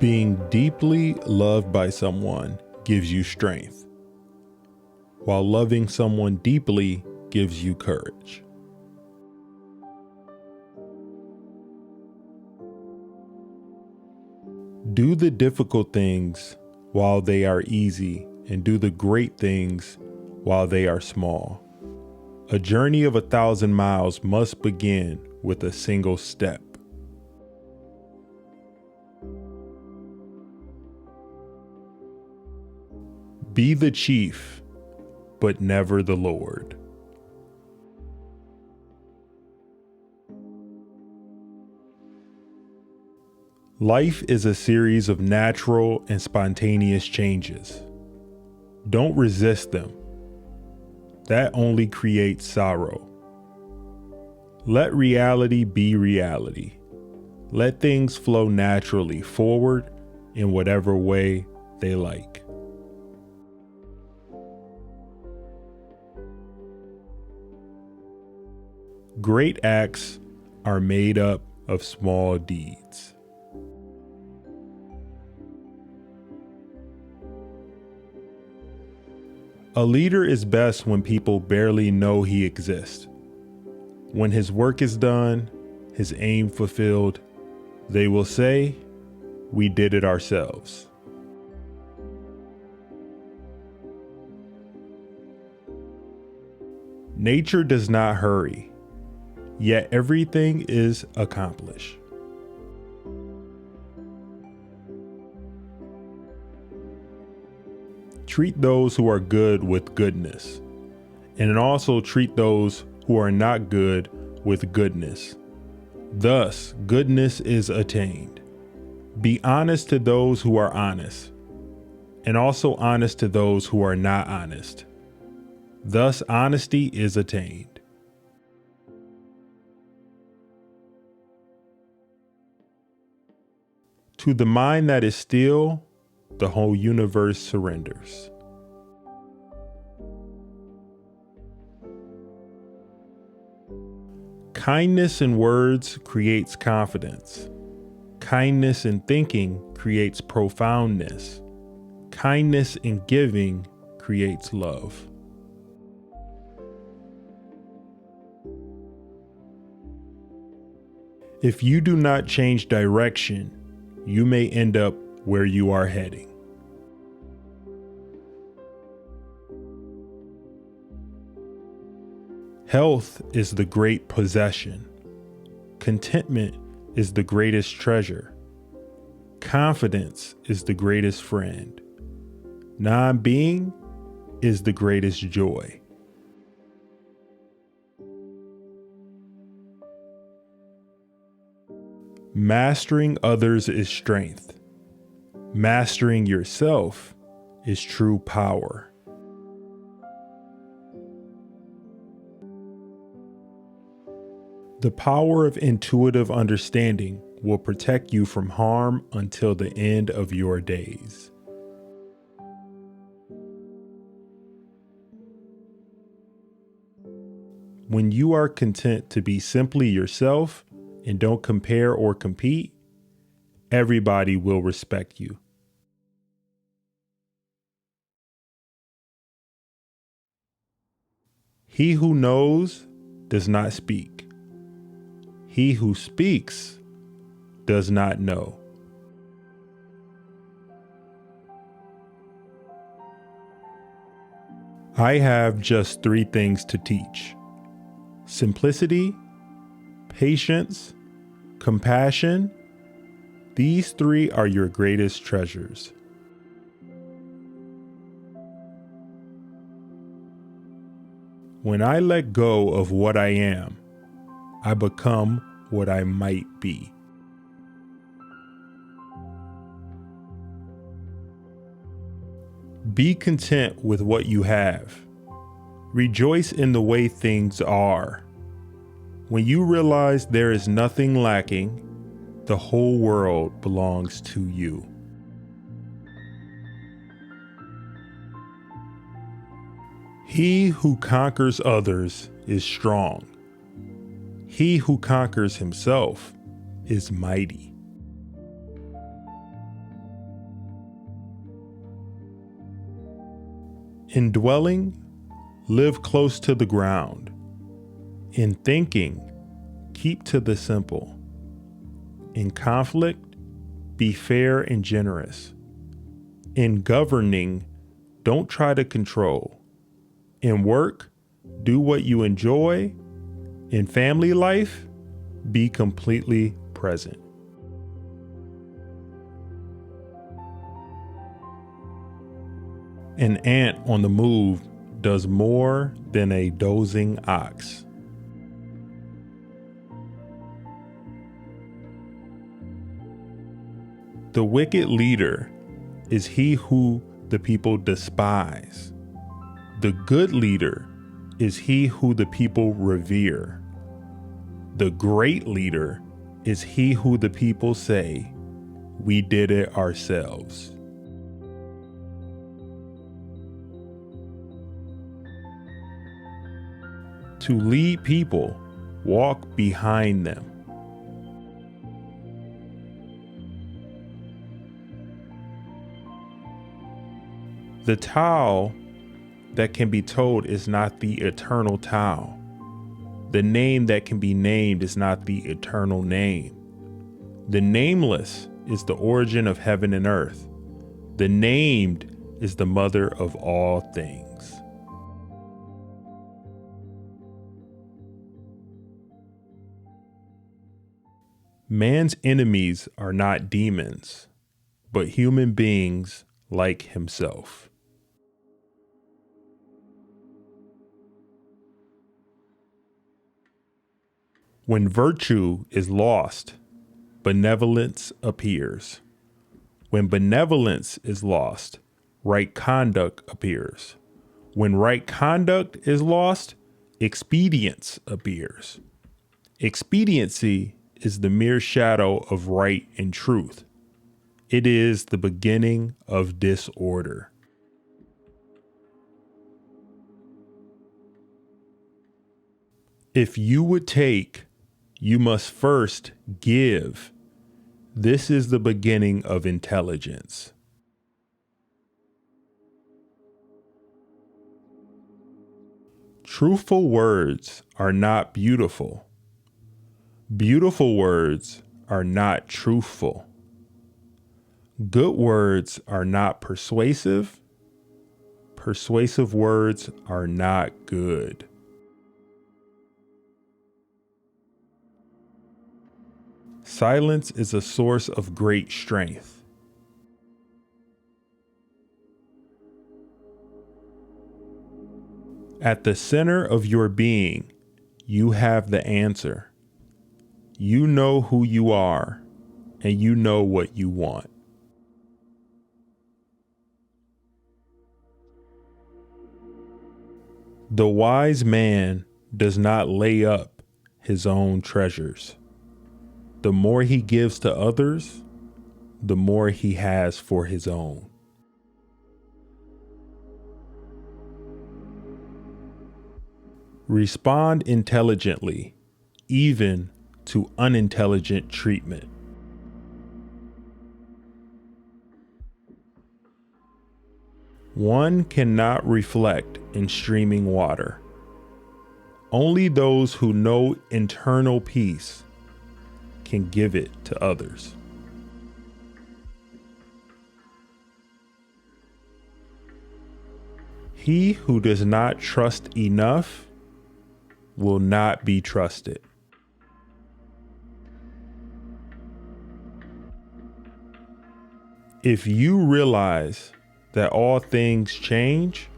Being deeply loved by someone gives you strength, while loving someone deeply gives you courage. Do the difficult things while they are easy, and do the great things while they are small. A journey of 1,000 miles must begin with a single step. Be the chief, but never the Lord. Life is a series of natural and spontaneous changes. Don't resist them. That only creates sorrow. Let reality be reality. Let things flow naturally forward in whatever way they like. Great acts are made up of small deeds. A leader is best when people barely know he exists. When his work is done, his aim fulfilled, they will say, "We did it ourselves." Nature does not hurry, yet everything is accomplished. Treat those who are good with goodness, and also treat those who are not good with goodness. Thus, goodness is attained. Be honest to those who are honest, and also honest to those who are not honest. Thus, honesty is attained. To the mind that is still, the whole universe surrenders. Kindness in words creates confidence. Kindness in thinking creates profoundness. Kindness in giving creates love. If you do not change direction, you may end up where you are heading. Health is the great possession. Contentment is the greatest treasure. Confidence is the greatest friend. Non-being is the greatest joy. Mastering others is strength. Mastering yourself is true power. The power of intuitive understanding will protect you from harm until the end of your days. When you are content to be simply yourself and don't compare or compete, everybody will respect you. He who knows does not speak. He who speaks does not know. I have just 3 things to teach: simplicity, patience, compassion. These 3 are your greatest treasures. When I let go of what I am, I become what I might be. Be content with what you have. Rejoice in the way things are. When you realize there is nothing lacking, the whole world belongs to you. He who conquers others is strong. He who conquers himself is mighty. In dwelling, live close to the ground. In thinking, keep to the simple. In conflict, be fair and generous. In governing, don't try to control. In work, do what you enjoy. In family life, be completely present. An ant on the move does more than a dozing ox. The wicked leader is he who the people despise. The good leader is he who the people revere. The great leader is he who the people say, "We did it ourselves." To lead people, walk behind them. The Tao that can be told is not the eternal Tao. The name that can be named is not the eternal name. The nameless is the origin of heaven and earth. The named is the mother of all things. Man's enemies are not demons, but human beings like himself. When virtue is lost, benevolence appears. When benevolence is lost, right conduct appears. When right conduct is lost, expedience appears. Expediency is the mere shadow of right and truth. It is the beginning of disorder. If you would take, you must first give. This is the beginning of intelligence. Truthful words are not beautiful. Beautiful words are not truthful. Good words are not persuasive. Persuasive words are not good. Silence is a source of great strength. At the center of your being, you have the answer. You know who you are, and you know what you want. The wise man does not lay up his own treasures. The more he gives to others, the more he has for his own. Respond intelligently, even to unintelligent treatment. One cannot reflect in streaming water. Only those who know internal peace can give it to others. He who does not trust enough will not be trusted. If you realize that all things change,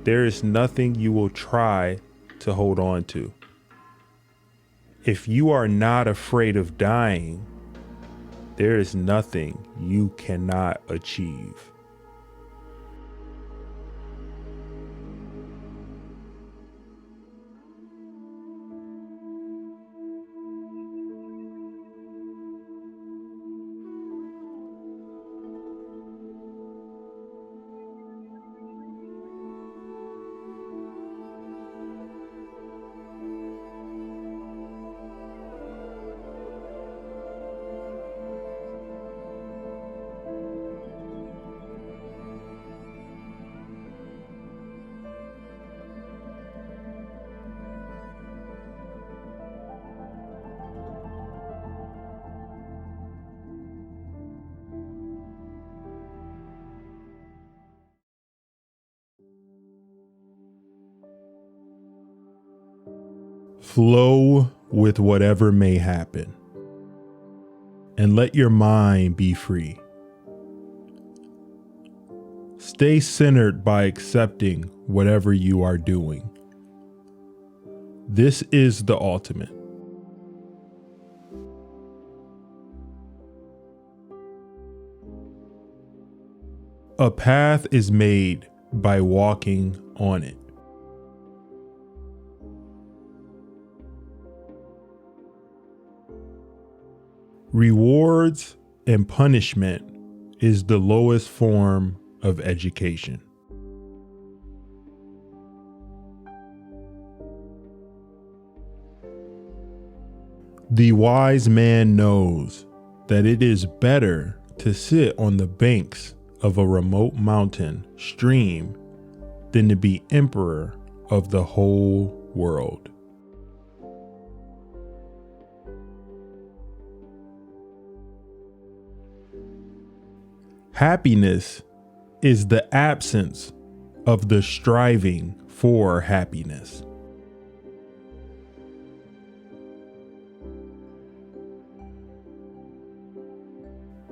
there is nothing you will try to hold on to. If you are not afraid of dying, there is nothing you cannot achieve. Flow with whatever may happen, and let your mind be free. Stay centered by accepting whatever you are doing. This is the ultimate. A path is made by walking on it. Rewards and punishment is the lowest form of education. The wise man knows that it is better to sit on the banks of a remote mountain stream than to be emperor of the whole world. Happiness is the absence of the striving for happiness.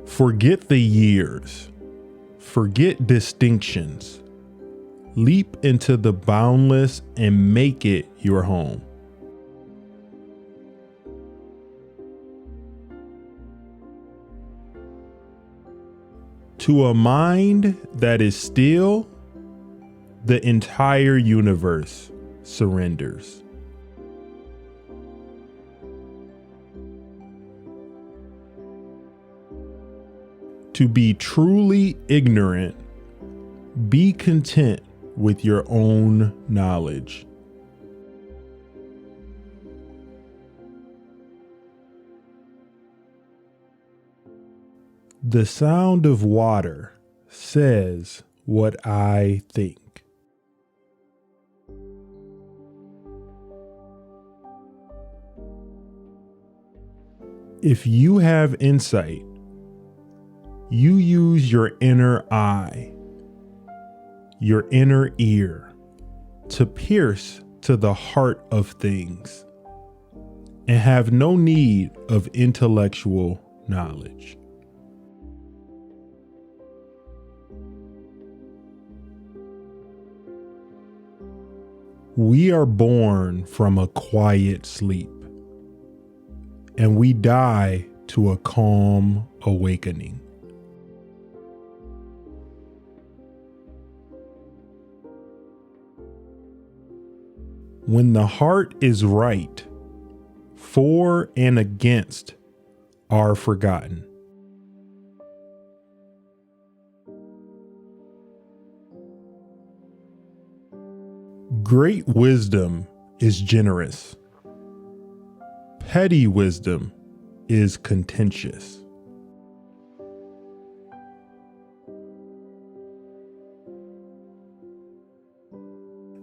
Forget the years. Forget distinctions. Leap into the boundless and make it your home. To a mind that is still, the entire universe surrenders. To be truly ignorant, be content with your own knowledge. The sound of water says what I think. If you have insight, you use your inner eye, your inner ear, to pierce to the heart of things and have no need of intellectual knowledge. We are born from a quiet sleep, and we die to a calm awakening. When the heart is right, for and against are forgotten. Great wisdom is generous. Petty wisdom is contentious.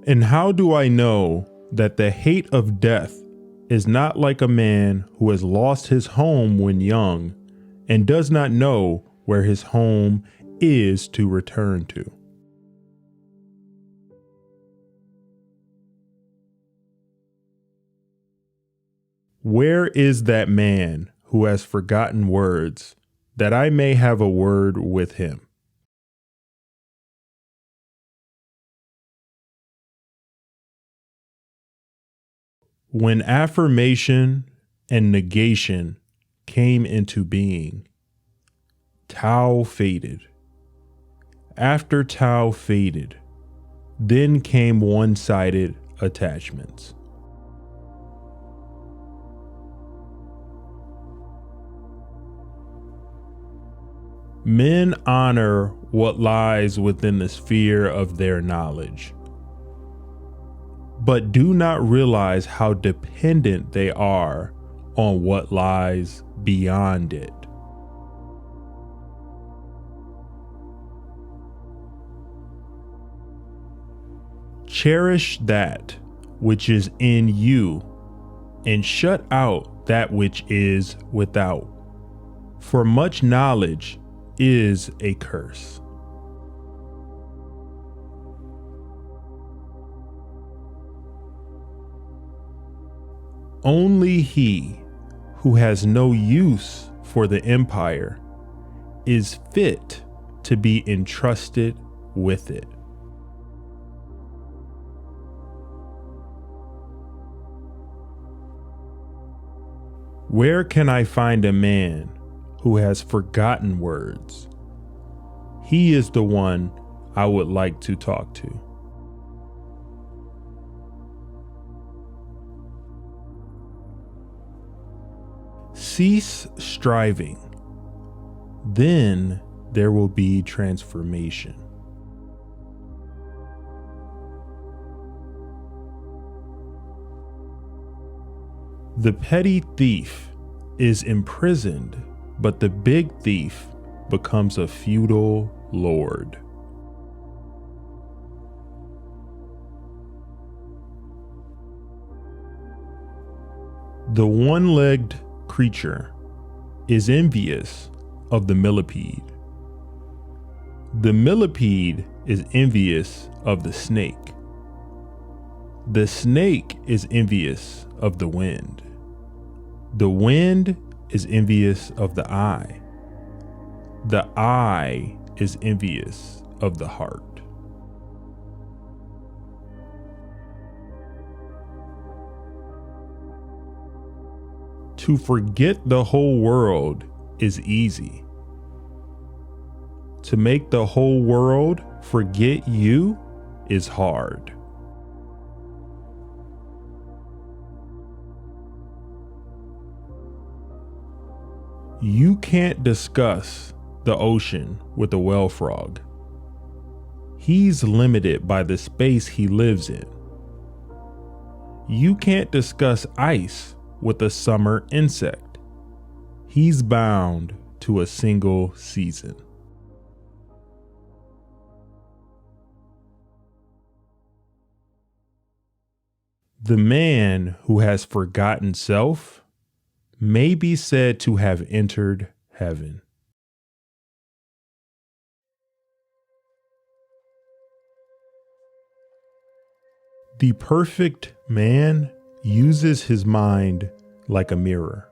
And how do I know that the hate of death is not like a man who has lost his home when young and does not know where his home is to return to? Where is that man who has forgotten words, that I may have a word with him? When affirmation and negation came into being, Tao faded. After Tao faded, then came one-sided attachments. Men honor what lies within the sphere of their knowledge, but do not realize how dependent they are on what lies beyond it. Cherish that which is in you and shut out that which is without, for much knowledge is a curse. Only he who has no use for the empire is fit to be entrusted with it. Where can I find a man who has forgotten words? He is the one I would like to talk to. Cease striving, then there will be transformation. The petty thief is imprisoned, but the big thief becomes a feudal lord. The one-legged creature is envious of the millipede. The millipede is envious of the snake. The snake is envious of the wind. The wind is envious of the eye. The eye is envious of the heart. To forget the whole world is easy. To make the whole world forget you is hard. You can't discuss the ocean with a whale frog. He's limited by the space he lives in. You can't discuss ice with a summer insect. He's bound to a single season. The man who has forgotten self may be said to have entered heaven. The perfect man uses his mind like a mirror,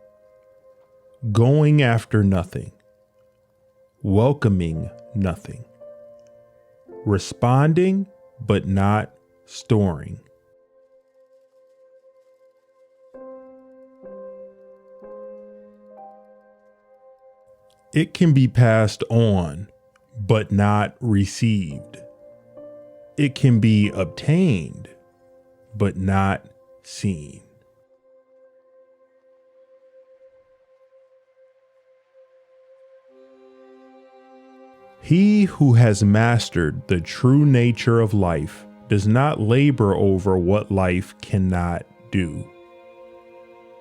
going after nothing, welcoming nothing, responding but not storing. It can be passed on but not received. It can be obtained but not seen. He who has mastered the true nature of life does not labor over what life cannot do.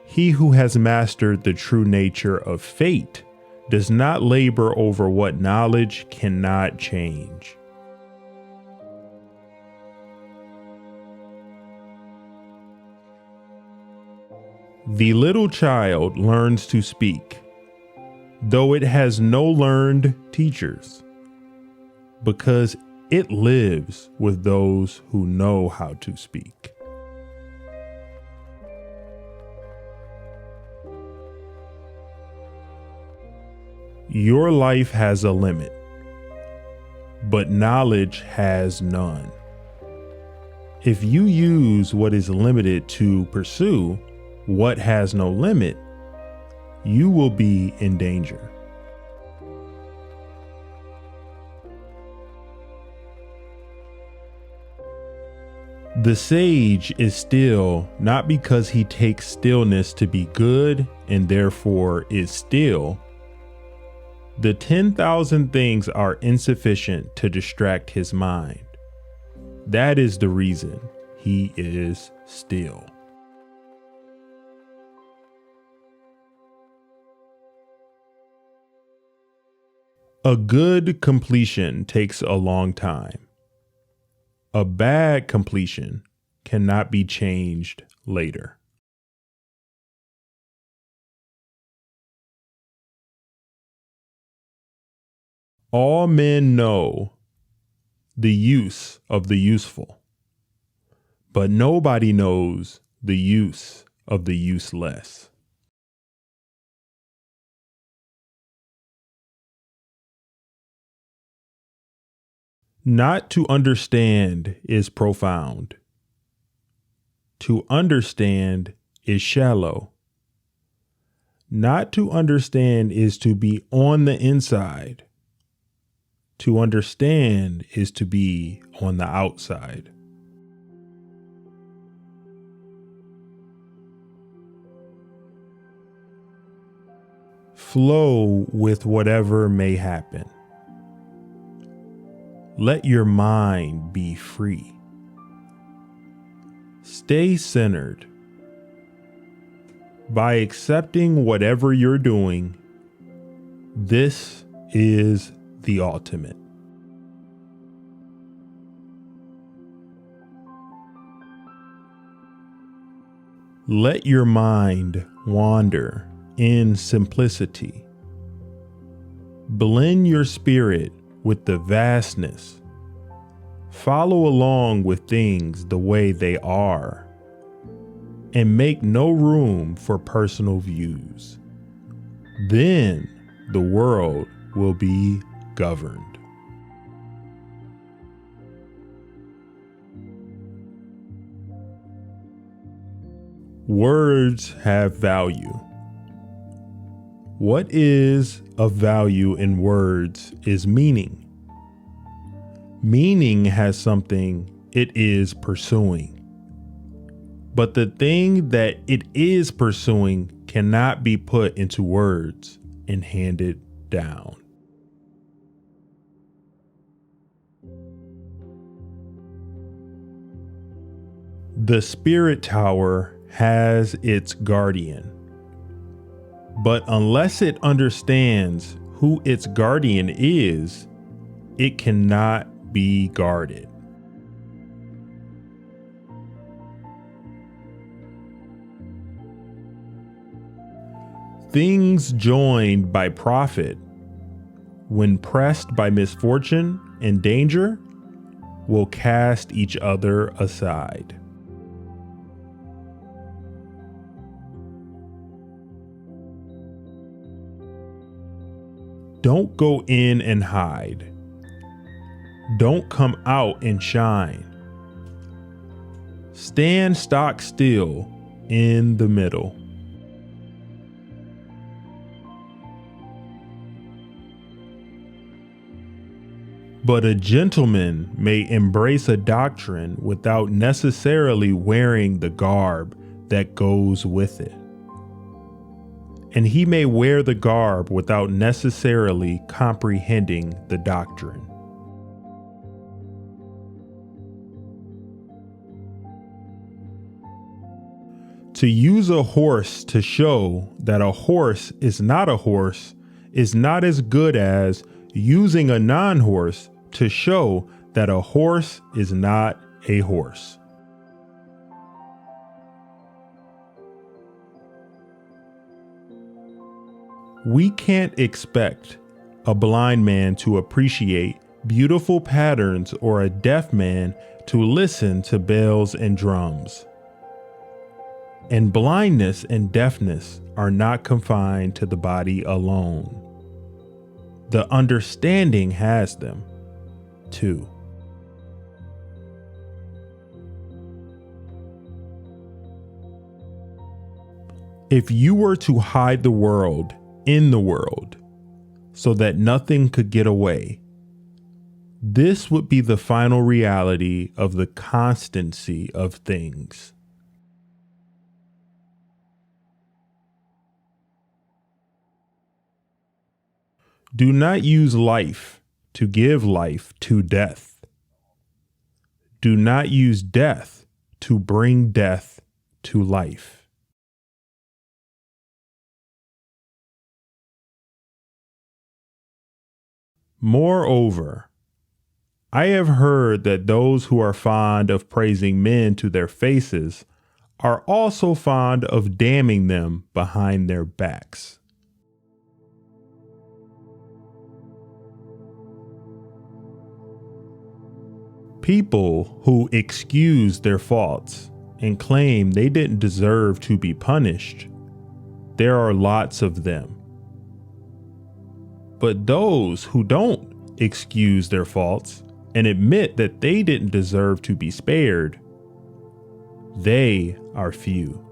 He who has mastered the true nature of fate does not labor over what knowledge cannot change. The little child learns to speak, though it has no learned teachers, because it lives with those who know how to speak. Your life has a limit, but knowledge has none. If you use what is limited to pursue what has no limit, you will be in danger. The sage is still not because he takes stillness to be good and therefore is still. The 10,000 things are insufficient to distract his mind. That is the reason he is still. A good completion takes a long time. A bad completion cannot be changed later. All men know the use of the useful, but nobody knows the use of the useless. Not to understand is profound. To understand is shallow. Not to understand is to be on the inside. To understand is to be on the outside. Flow with whatever may happen. Let your mind be free. Stay centered. By accepting whatever you're doing, this is the ultimate. Let your mind wander in simplicity. Blend your spirit with the vastness. Follow along with things the way they are, and make no room for personal views. Then the world will be governed. Words have value. What is of value in words is meaning. Meaning has something it is pursuing. But the thing that it is pursuing cannot be put into words and handed down. The spirit tower has its guardian. But unless it understands who its guardian is, it cannot be guarded. Things joined by profit, when pressed by misfortune and danger, will cast each other aside. Don't go in and hide. Don't come out and shine. Stand stock still in the middle. But a gentleman may embrace a doctrine without necessarily wearing the garb that goes with it. And he may wear the garb without necessarily comprehending the doctrine. To use a horse to show that a horse is not a horse is not as good as using a non-horse to show that a horse is not a horse. We can't expect a blind man to appreciate beautiful patterns or a deaf man to listen to bells and drums. And blindness and deafness are not confined to the body alone. The understanding has them, too. If you were to hide the world in the world so that nothing could get away, this would be the final reality of the constancy of things. Do not use life to give life to death. Do not use death to bring death to life. Moreover, I have heard that those who are fond of praising men to their faces are also fond of damning them behind their backs. People who excuse their faults and claim they didn't deserve to be punished, there are lots of them. But those who don't excuse their faults and admit that they didn't deserve to be spared, they are few.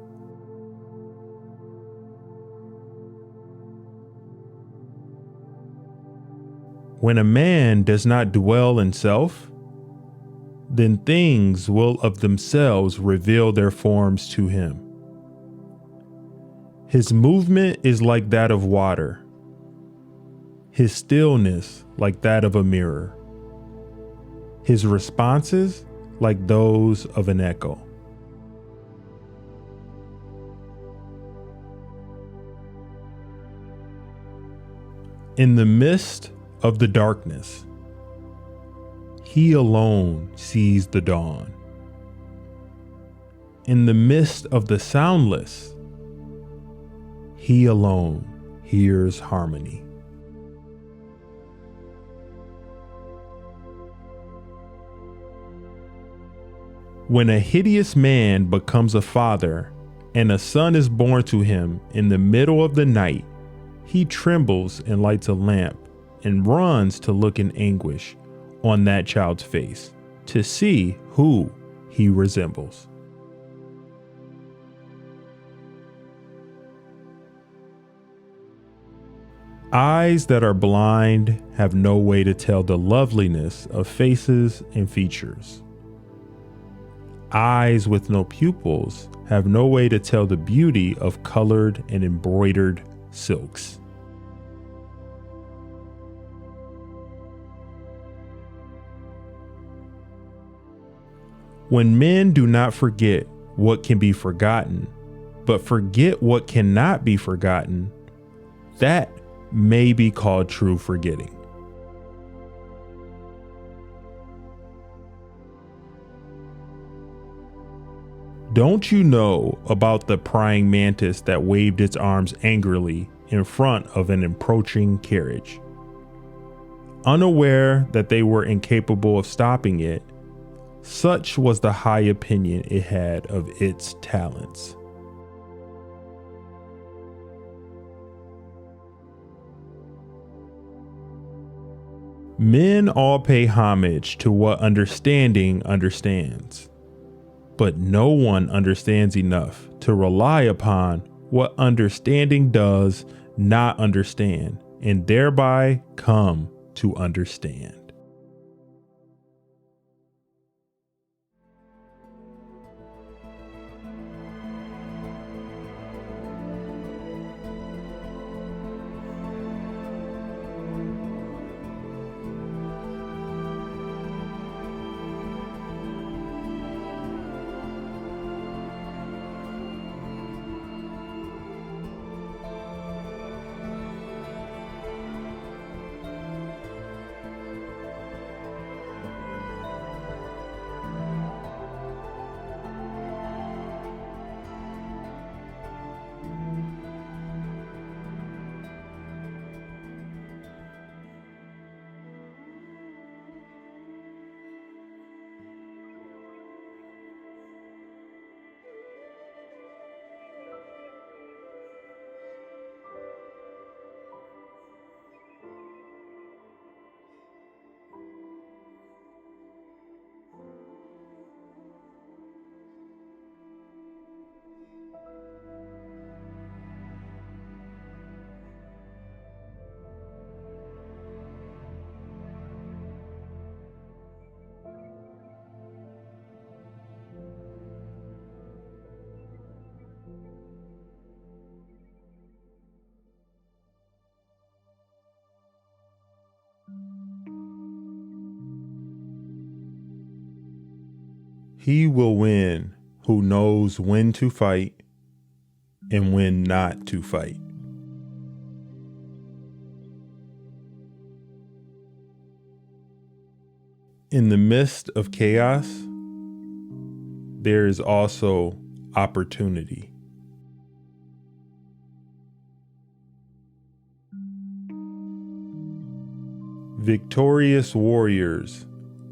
When a man does not dwell in self, then things will of themselves reveal their forms to him. His movement is like that of water, his stillness like that of a mirror, his responses like those of an echo. In the midst of the darkness, he alone sees the dawn. In the midst of the soundless, he alone hears harmony. When a hideous man becomes a father and a son is born to him in the middle of the night, he trembles and lights a lamp and runs to look in anguish on that child's face to see who he resembles. Eyes that are blind have no way to tell the loveliness of faces and features. Eyes with no pupils have no way to tell the beauty of colored and embroidered silks. When men do not forget what can be forgotten, but forget what cannot be forgotten, that may be called true forgetting. Don't you know about the praying mantis that waved its arms angrily in front of an approaching carriage? Unaware that they were incapable of stopping it, such was the high opinion it had of its talents. Men all pay homage to what understanding understands, but no one understands enough to rely upon what understanding does not understand, and thereby come to understand. He will win who knows when to fight and when not to fight. In the midst of chaos, there is also opportunity. Victorious warriors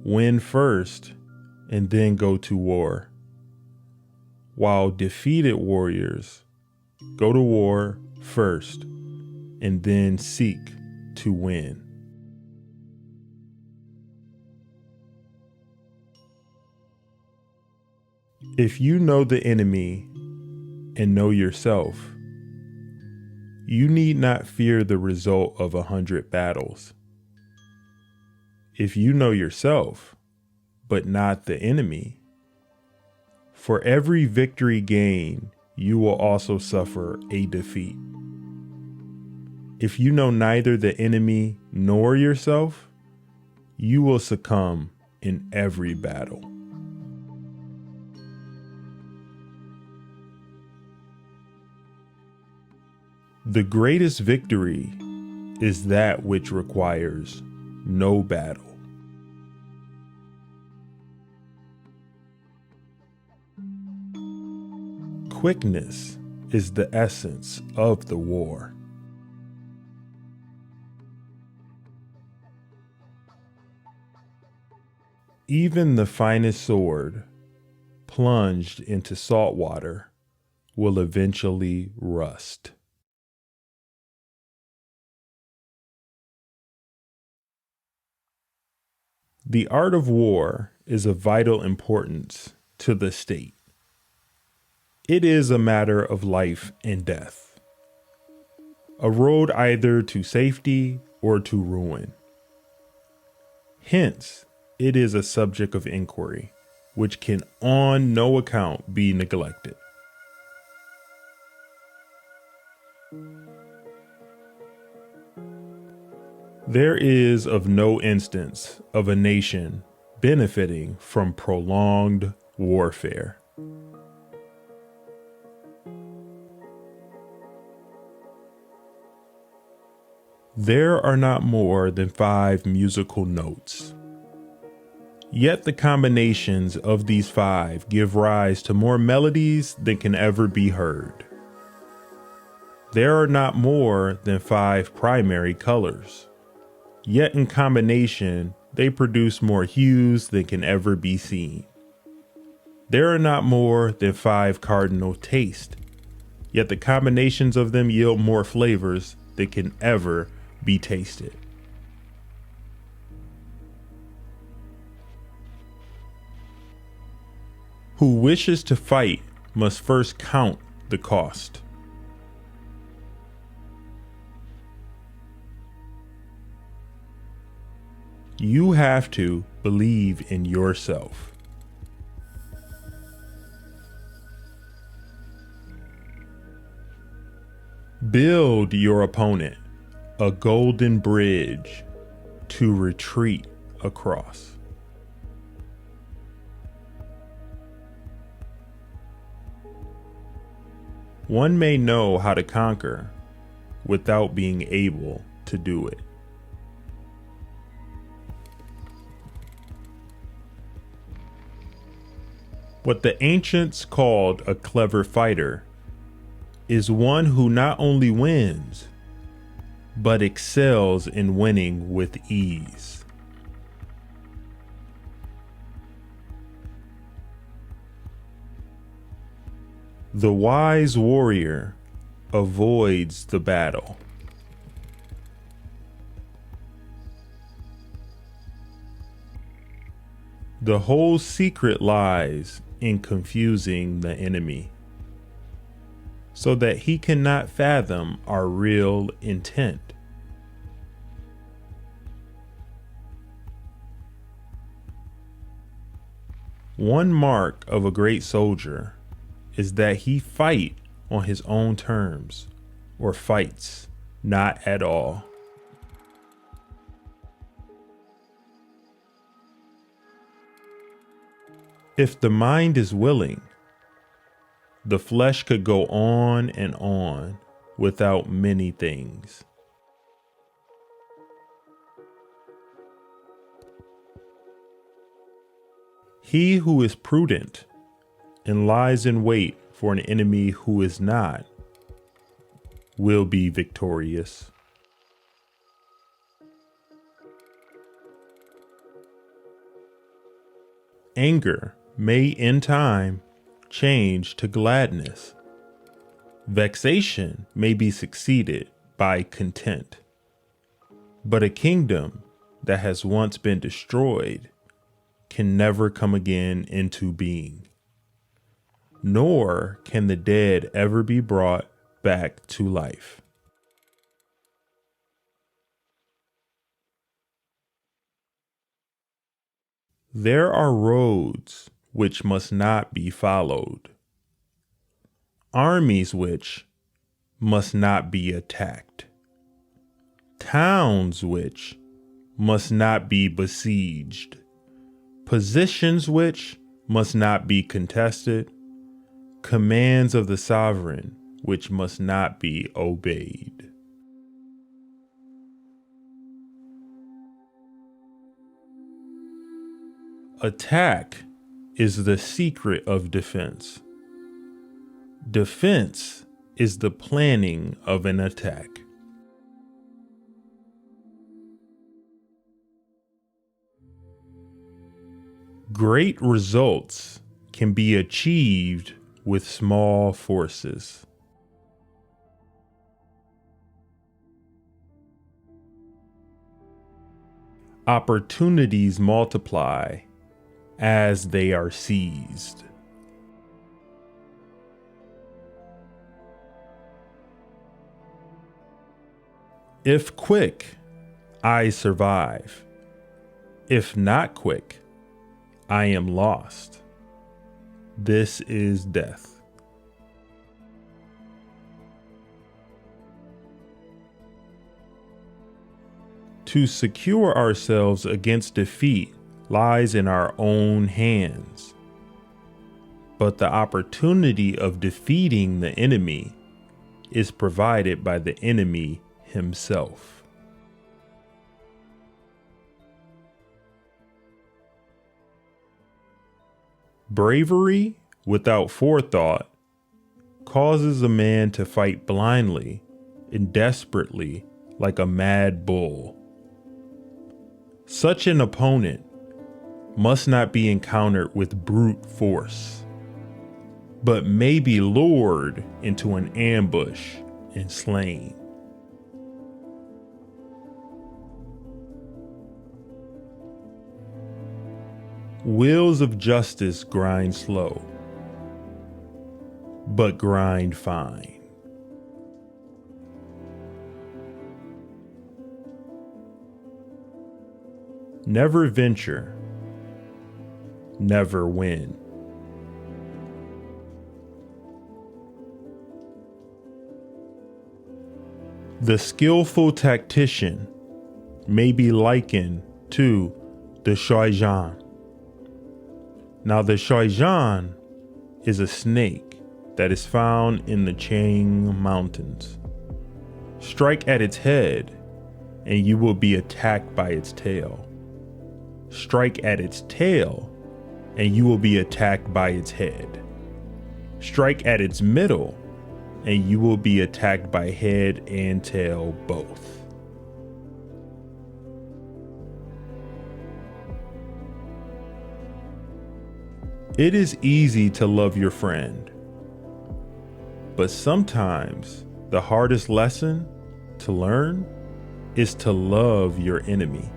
win first and then go to war. while defeated warriors go to war first and then seek to win. If you know the enemy and know yourself, you need not fear the result of 100 battles. If you know yourself, but not the enemy, for every victory gained, you will also suffer a defeat. If you know neither the enemy nor yourself, you will succumb in every battle. The greatest victory is that which requires no battle. Quickness is the essence of the war. Even the finest sword, plunged into salt water, will eventually rust. The art of war is of vital importance to the state. It is a matter of life and death, a road either to safety or to ruin. Hence, it is a subject of inquiry, which can on no account be neglected. There is of no instance of a nation benefiting from prolonged warfare. There are not more than 5 musical notes. Yet the combinations of these 5 give rise to more melodies than can ever be heard. There are not more than 5 primary colors. Yet in combination, they produce more hues than can ever be seen. There are not more than 5 cardinal tastes, yet the combinations of them yield more flavors than can ever be tasted. Who wishes to fight must first count the cost. You have to believe in yourself. Build your opponent a golden bridge to retreat across. One may know how to conquer without being able to do it. What the ancients called a clever fighter is one who not only wins, but excels in winning with ease. The wise warrior avoids the battle. The whole secret lies in confusing the enemy, so that he cannot fathom our real intent. One mark of a great soldier is that he fight on his own terms, or fights not at all. If the mind is willing, the flesh could go on and on without many things. He who is prudent and lies in wait for an enemy who is not will be victorious. Anger may in time change to gladness. Vexation may be succeeded by content, but a kingdom that has once been destroyed can never come again into being, nor can the dead ever be brought back to life. There are roads which must not be followed, armies which must not be attacked, towns which must not be besieged, positions which must not be contested, commands of the sovereign which must not be obeyed. Attack is the secret of defense. Defense is the planning of an attack. Great results can be achieved with small forces. Opportunities multiply as they are seized. If quick, I survive. If not quick, I am lost. This is death. To secure ourselves against defeat lies in our own hands, but the opportunity of defeating the enemy is provided by the enemy himself. Bravery without forethought causes a man to fight blindly and desperately like a mad bull. Such an opponent must not be encountered with brute force, but may be lured into an ambush and slain. Wheels of justice grind slow, but grind fine. Never venture, never win. The skillful tactician may be likened to the Zhaungzi. Now, the Zhaungzi is a snake that is found in the Chang Mountains. Strike at its head, and you will be attacked by its tail. Strike at its tail, and you will be attacked by its head. Strike at its middle, and you will be attacked by head and tail both. It is easy to love your friend, but sometimes the hardest lesson to learn is to love your enemy.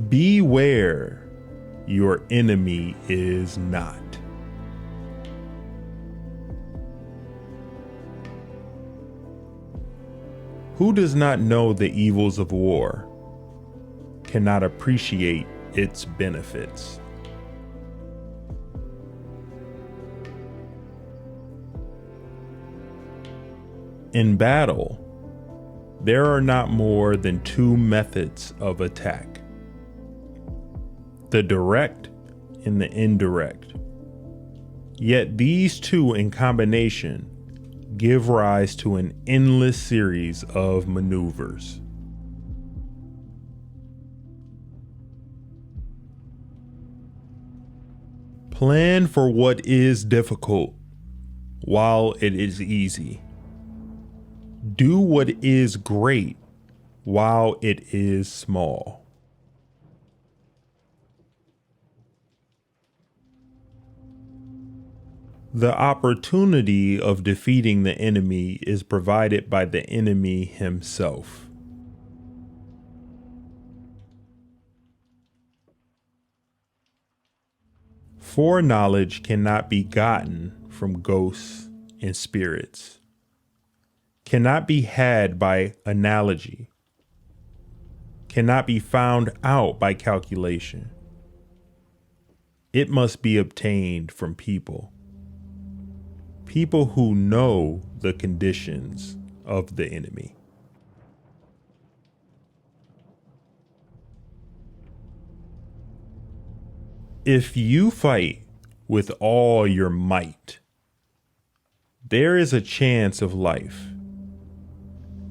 Beware, your enemy is not. Who does not know the evils of war cannot appreciate its benefits. In battle, there are not more than two methods of attack: the direct and the indirect. Yet these two in combination give rise to an endless series of maneuvers. Plan for what is difficult while it is easy. Do what is great while it is small. The opportunity of defeating the enemy is provided by the enemy himself. Foreknowledge cannot be gotten from ghosts and spirits, cannot be had by analogy, cannot be found out by calculation. It must be obtained from people. People who know the conditions of the enemy. If you fight with all your might, there is a chance of life,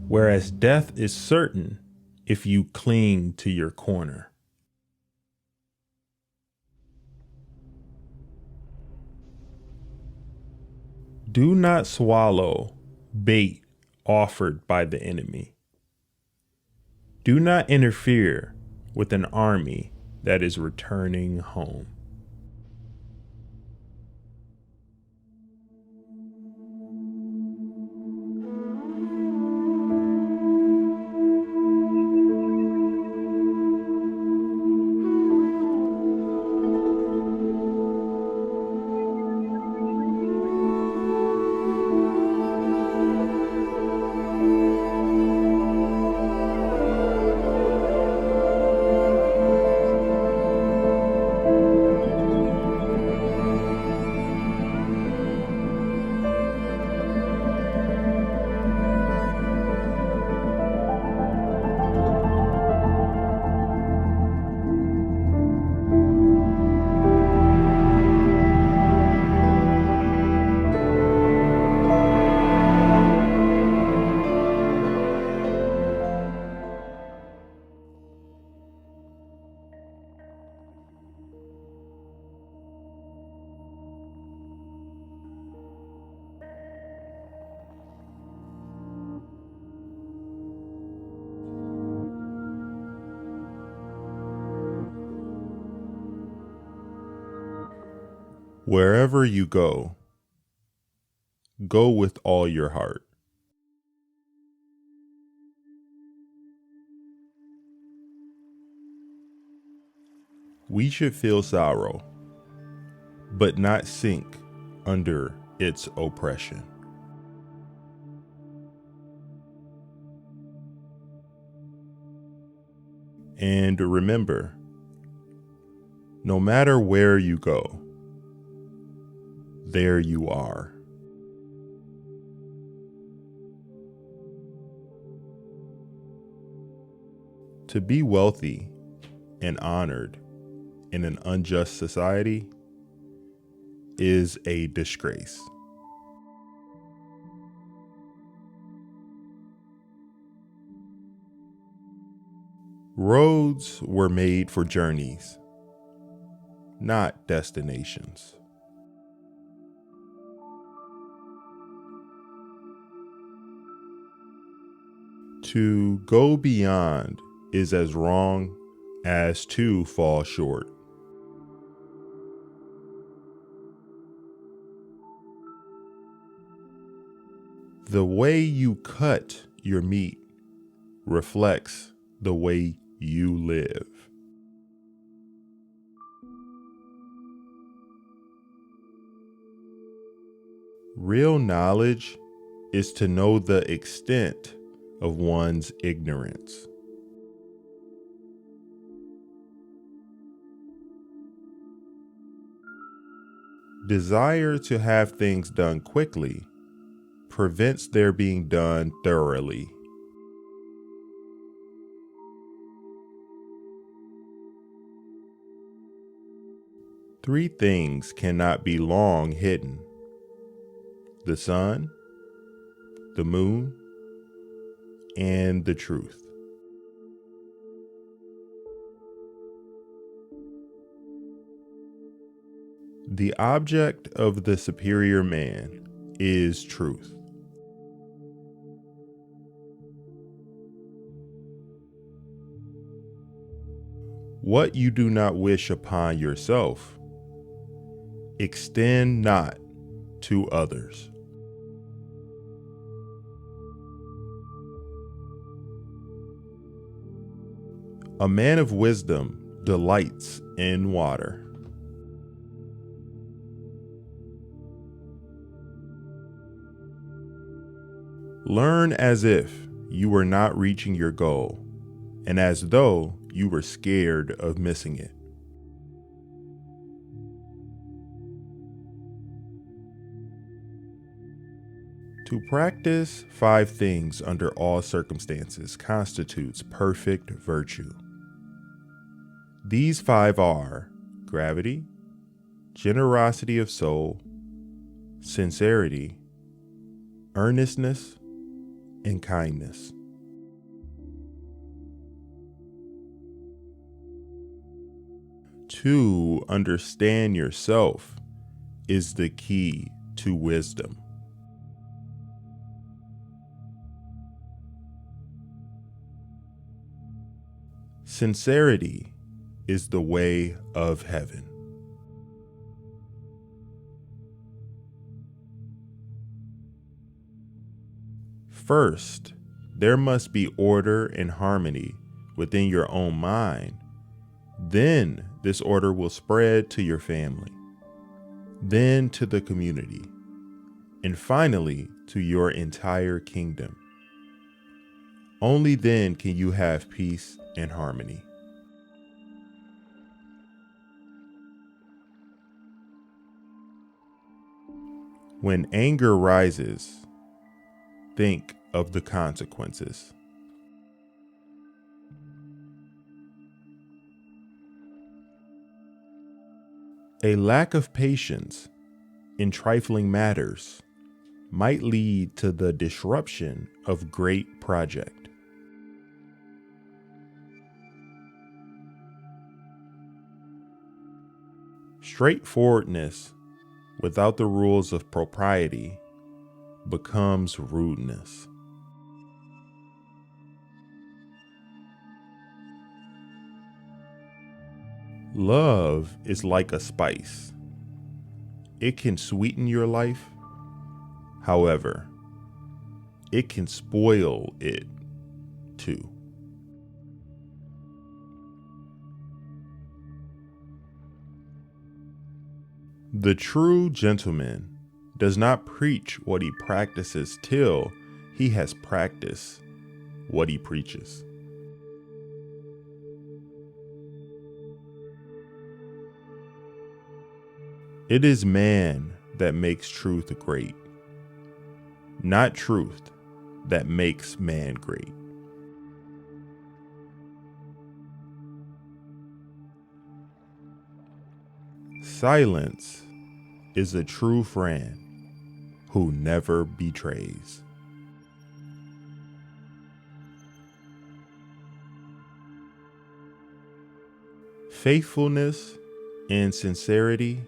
whereas death is certain if you cling to your corner. Do not swallow bait offered by the enemy. Do not interfere with an army that is returning home. Wherever you go, go with all your heart. We should feel sorrow, but not sink under its oppression. And remember, no matter where you go, there you are. To be wealthy and honored in an unjust society is a disgrace. Roads were made for journeys, not destinations. To go beyond is as wrong as to fall short. The way you cut your meat reflects the way you live. Real knowledge is to know the extent of one's ignorance. Desire to have things done quickly prevents their being done thoroughly. Three things cannot be long hidden: the sun, the moon, and the truth. The object of the superior man is truth. What you do not wish upon yourself, extend not to others. A man of wisdom delights in water. Learn as if you were not reaching your goal, and as though you were scared of missing it. To practice 5 things under all circumstances constitutes perfect virtue. These 5 are gravity, generosity of soul, sincerity, earnestness, and kindness. To understand yourself is the key to wisdom. Sincerity is the way of heaven. First, there must be order and harmony within your own mind. Then this order will spread to your family, then to the community, and finally to your entire kingdom. Only then can you have peace and harmony. When anger rises, think of the consequences. A lack of patience in trifling matters might lead to the disruption of great project. Straightforwardness without the rules of propriety becomes rudeness. Love is like a spice. It can sweeten your life. However, it can spoil it too. The true gentleman does not preach what he practices till he has practiced what he preaches. It is man that makes truth great, not truth that makes man great. Silence is a true friend who never betrays. Faithfulness and sincerity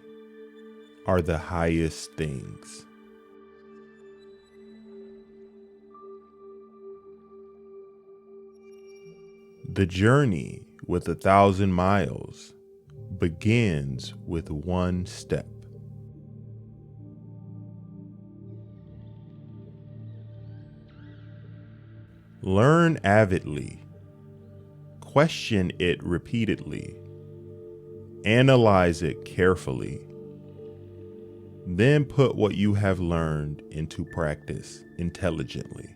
are the highest things. The journey with 1,000 miles begins with 1 step. Learn avidly, question it repeatedly, analyze it carefully, then put what you have learned into practice intelligently.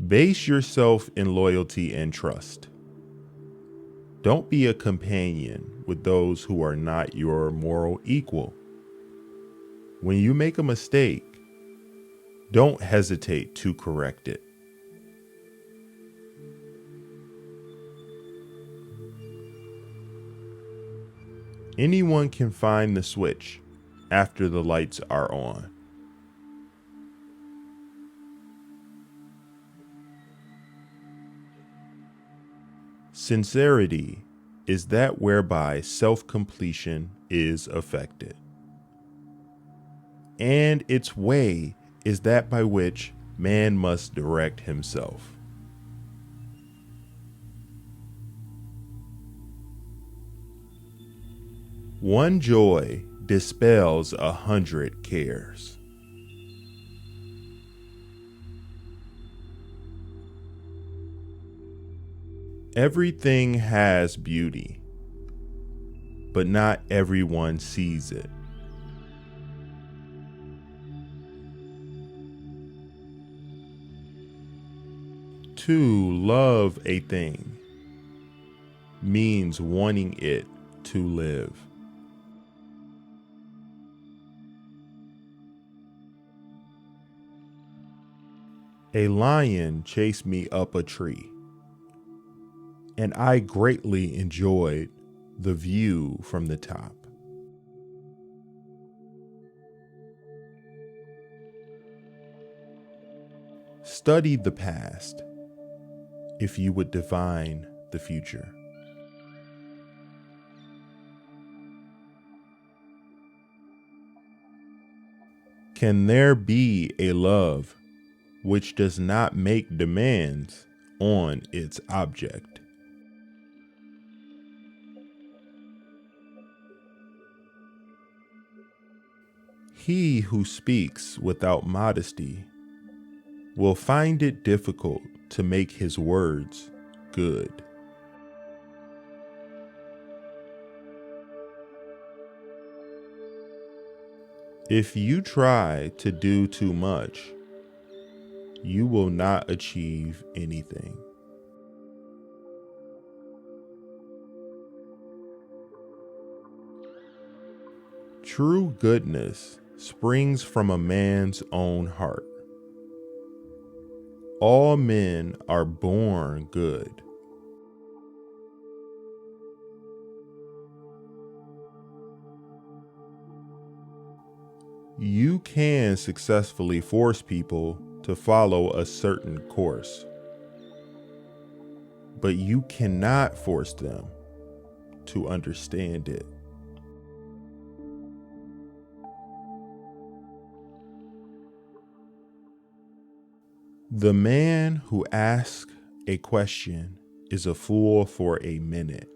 Base yourself in loyalty and trust. Don't be a companion with those who are not your moral equal. When you make a mistake, don't hesitate to correct it. Anyone can find the switch after the lights are on. Sincerity is that whereby self-completion is effected. And its way is that by which man must direct himself. One joy dispels 100 cares. Everything has beauty, but not everyone sees it. To love a thing means wanting it to live. A lion chased me up a tree, and I greatly enjoyed the view from the top. Study the past if you would divine the future. Can there be a love which does not make demands on its object? He who speaks without modesty will find it difficult to make his words good. If you try to do too much, you will not achieve anything. True goodness springs from a man's own heart. All men are born good. You can successfully force people to follow a certain course, but you cannot force them to understand it. The man who asks a question is a fool for a minute.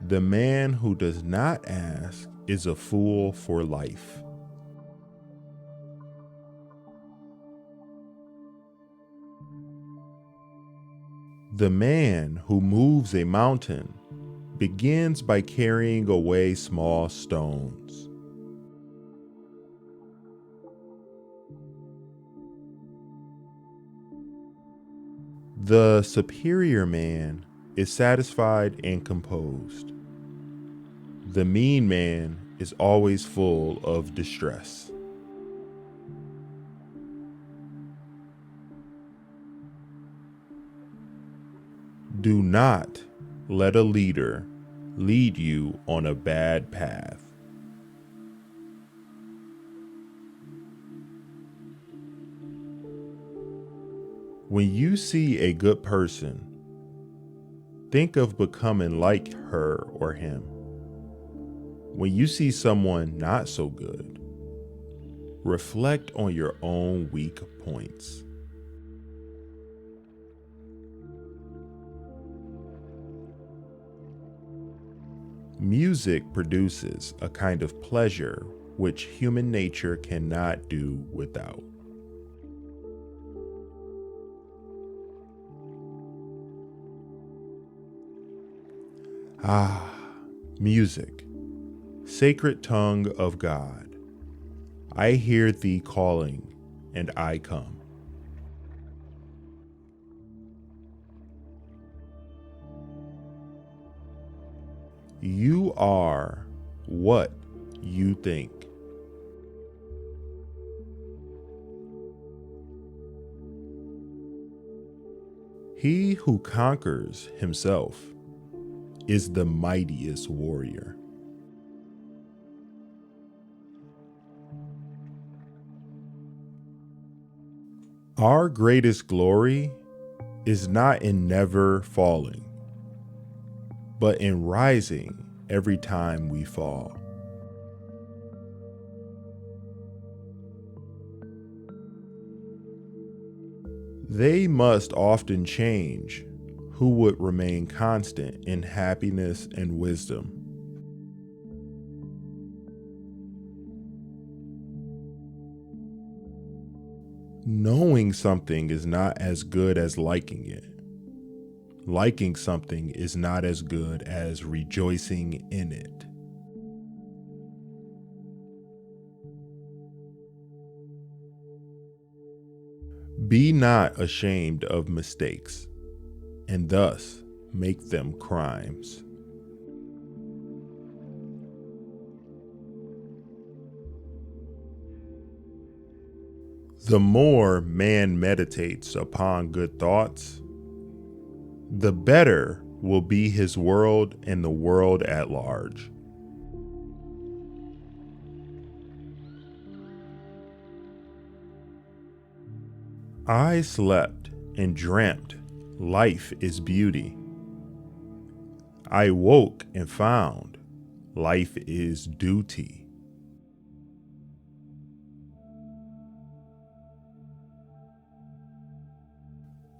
The man who does not ask is a fool for life. The man who moves a mountain begins by carrying away small stones. The superior man is satisfied and composed. The mean man is always full of distress. Do not let a leader lead you on a bad path. When you see a good person, think of becoming like her or him. When you see someone not so good, reflect on your own weak points. Music produces a kind of pleasure which human nature cannot do without. Ah, music, sacred tongue of God, I hear thee calling, and I come. You are what you think. He who conquers himself is the mightiest warrior. Our greatest glory is not in never falling, but in rising every time we fall. They must often change who would remain constant in happiness and wisdom. Knowing something is not as good as liking it. Liking something is not as good as rejoicing in it. Be not ashamed of mistakes, and thus make them crimes. The more man meditates upon good thoughts, the better will be his world and the world at large. I slept and dreamt life is beauty. I woke and found life is duty.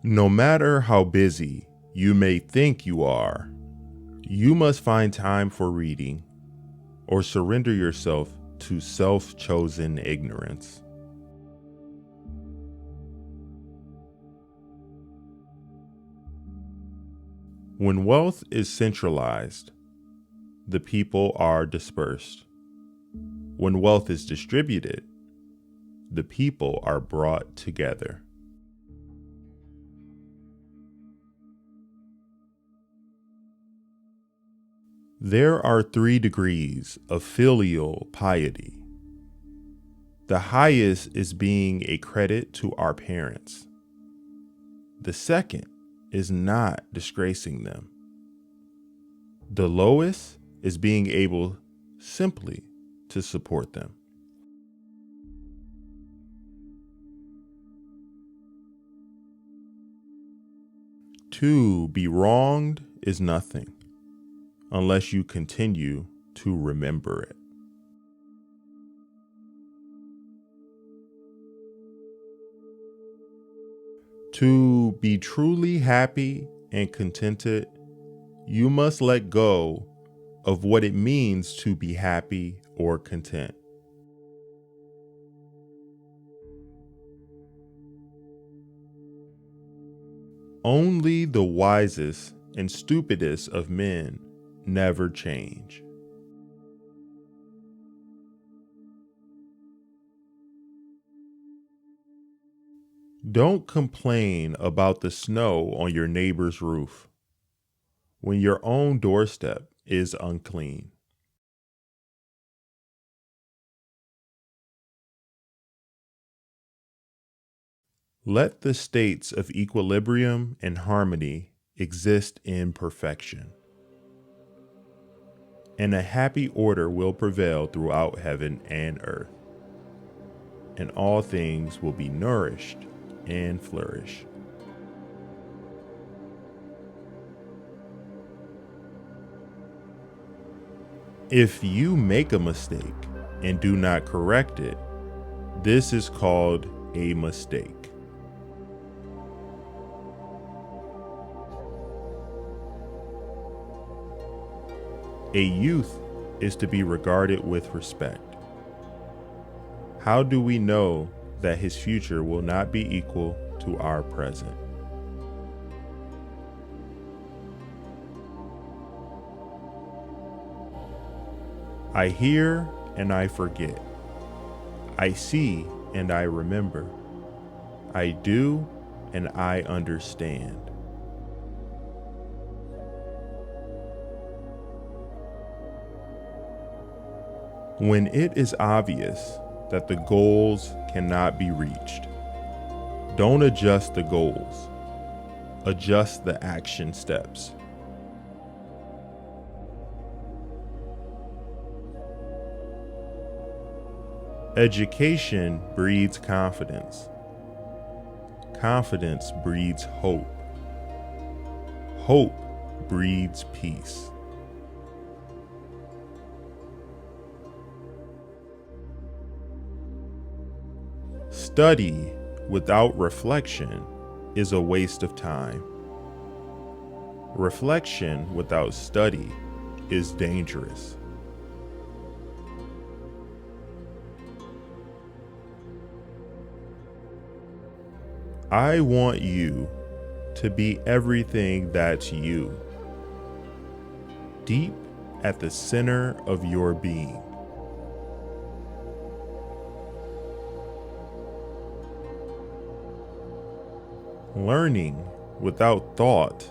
No matter how busy you may think you are, you must find time for reading or surrender yourself to self-chosen ignorance. When wealth is centralized, the people are dispersed. When wealth is distributed, the people are brought together. There are 3 degrees of filial piety. The highest is being a credit to our parents. The second is not disgracing them. The lowest is being able simply to support them. To be wronged is nothing unless you continue to remember it. To be truly happy and contented, you must let go of what it means to be happy or content. Only the wisest and stupidest of men never change. Don't complain about the snow on your neighbor's roof when your own doorstep is unclean. Let the states of equilibrium and harmony exist in perfection, and a happy order will prevail throughout heaven and earth, and all things will be nourished and flourish. If you make a mistake and do not correct it, this is called a mistake. A youth is to be regarded with respect. How do we know that his future will not be equal to our present? I hear and I forget. I see and I remember. I do and I understand. When it is obvious that the goals cannot be reached, don't adjust the goals. Adjust the action steps. Education breeds confidence. Confidence breeds hope. Hope breeds peace. Study without reflection is a waste of time. Reflection without study is dangerous. I want you to be everything that's you, deep at the center of your being. Learning without thought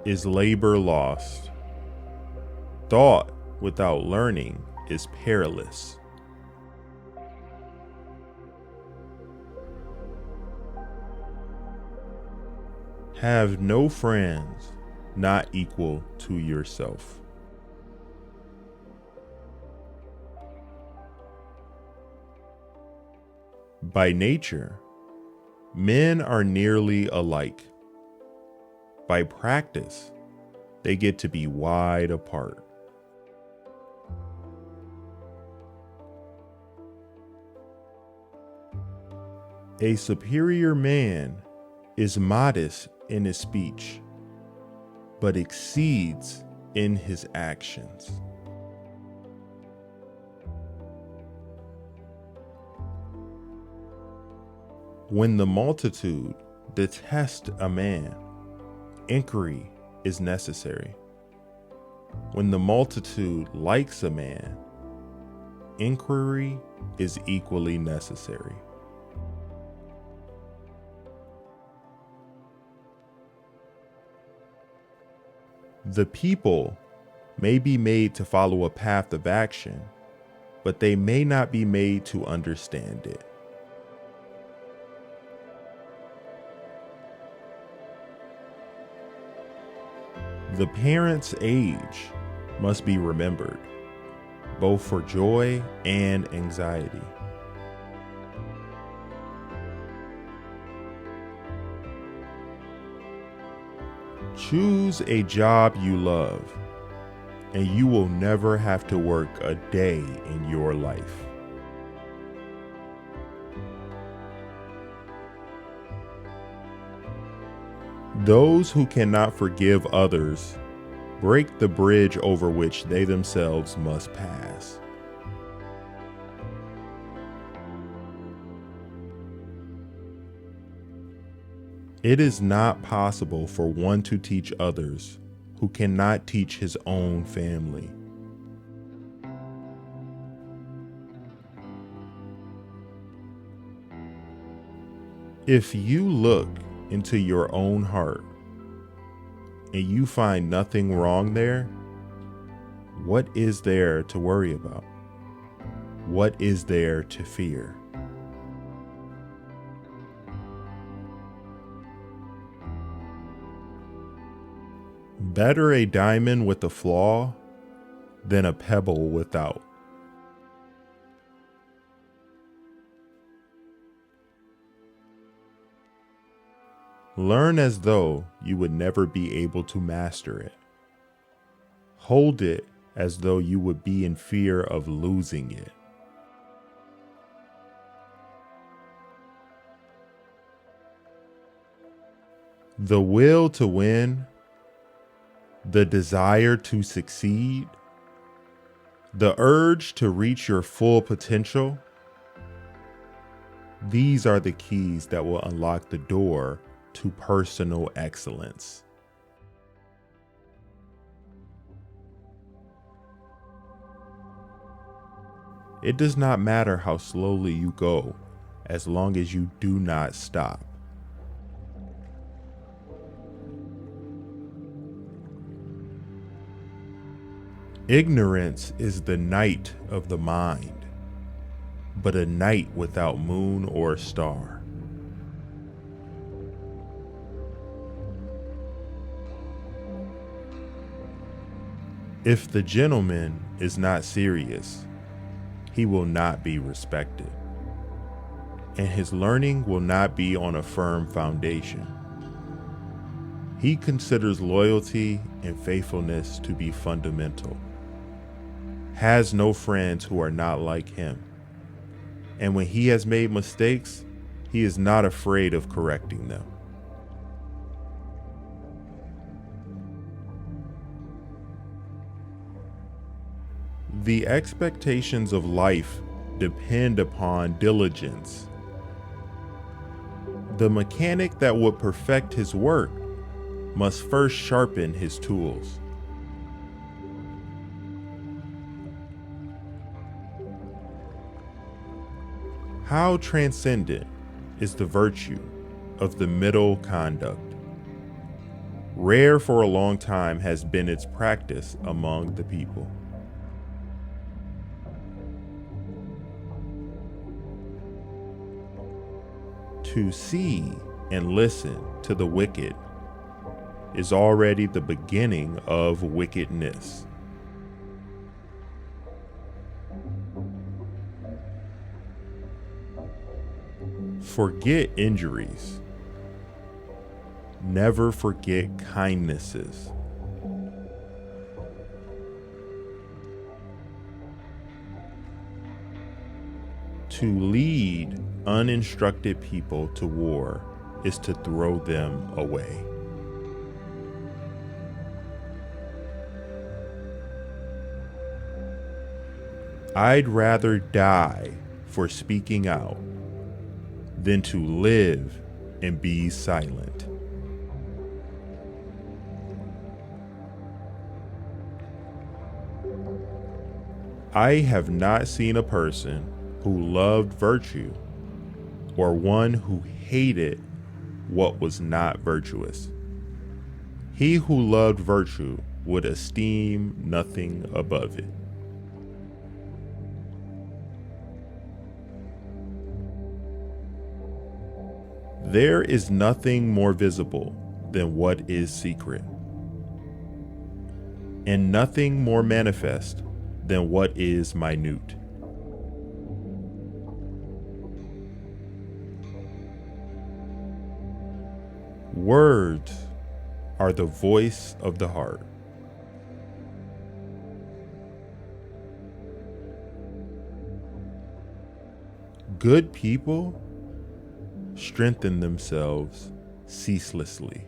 is labor lost. Thought without learning is perilous. Have no friends not equal to yourself. By nature, men are nearly alike. By practice, they get to be wide apart. A superior man is modest in his speech, but exceeds in his actions. When the multitude detest a man, inquiry is necessary. When the multitude likes a man, inquiry is equally necessary. The people may be made to follow a path of action, but they may not be made to understand it. The parent's age must be remembered, both for joy and anxiety. Choose a job you love, and you will never have to work a day in your life. Those who cannot forgive others break the bridge over which they themselves must pass. It is not possible for one to teach others who cannot teach his own family. If you look into your own heart and you find nothing wrong there, what is there to worry about? What is there to fear? Better a diamond with a flaw than a pebble without. Learn as though you would never be able to master it. Hold it as though you would be in fear of losing it. The will to win, the desire to succeed, the urge to reach your full potential, these are the keys that will unlock the door to personal excellence. It does not matter how slowly you go, as long as you do not stop. Ignorance is the night of the mind, but a night without moon or star. If the gentleman is not serious, he will not be respected, and his learning will not be on a firm foundation. He considers loyalty and faithfulness to be fundamental, has no friends who are not like him, and when he has made mistakes, he is not afraid of correcting them. The expectations of life depend upon diligence. The mechanic that would perfect his work must first sharpen his tools. How transcendent is the virtue of the middle conduct? Rare for a long time has been its practice among the people. To see and listen to the wicked is already the beginning of wickedness. Forget injuries. Never forget kindnesses. To lead uninstructed people to war is to throw them away. I'd rather die for speaking out than to live and be silent. I have not seen a person who loved virtue or one who hated what was not virtuous. He who loved virtue would esteem nothing above it. There is nothing more visible than what is secret, and nothing more manifest than what is minute. Words are the voice of the heart. Good people strengthen themselves ceaselessly.